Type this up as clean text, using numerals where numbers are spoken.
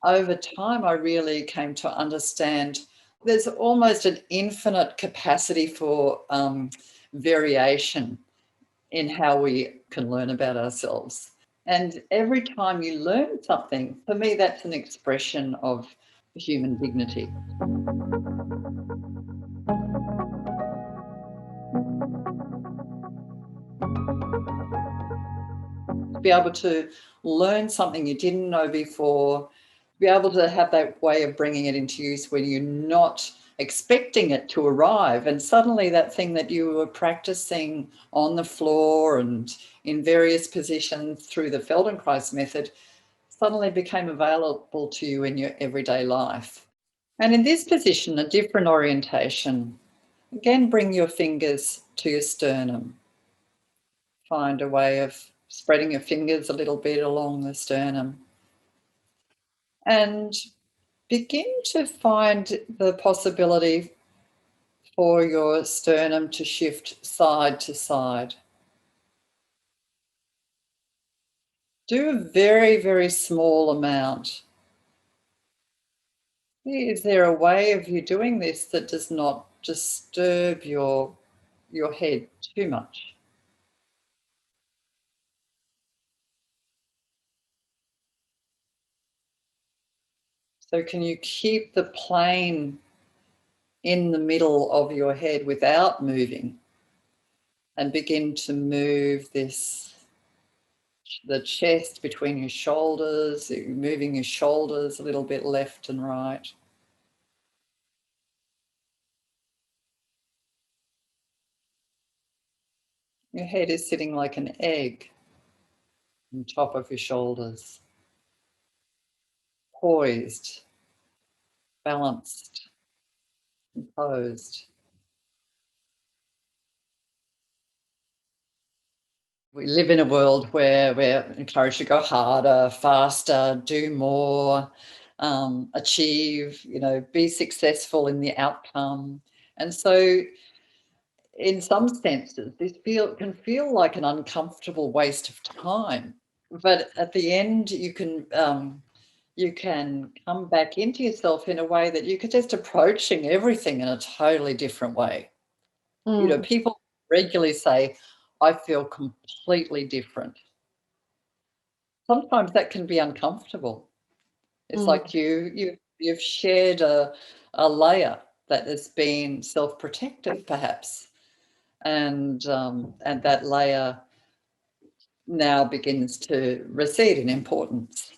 over time, I really came to understand there's almost an infinite capacity for variation in how we can learn about ourselves. And every time you learn something, for me, that's an expression of human dignity. To be able to learn something you didn't know before, be able to have that way of bringing it into use when you're not expecting it to arrive, and suddenly that thing that you were practicing on the floor and in various positions through the Feldenkrais method suddenly became available to you in your everyday life. And in this position, a different orientation, again, bring your fingers to your sternum. Find a way of spreading your fingers a little bit along the sternum. And begin to find the possibility for your sternum to shift side to side. Do a very, very small amount. Is there a way of you doing this that does not disturb your head too much? So can you keep the plane in the middle of your head without moving, and begin to move the chest between your shoulders, moving your shoulders a little bit left and right. Your head is sitting like an egg on top of your shoulders, poised, balanced, composed. We live in a world where we're encouraged to go harder, faster, do more, achieve, be successful in the outcome. And so in some senses, this can feel like an uncomfortable waste of time. But at the end, you can come back into yourself in a way that you could just approaching everything in a totally different way. Mm. People regularly say, I feel completely different. Sometimes that can be uncomfortable. It's Mm. like you've shared a layer that has been self-protective, perhaps, and that layer now begins to recede in importance.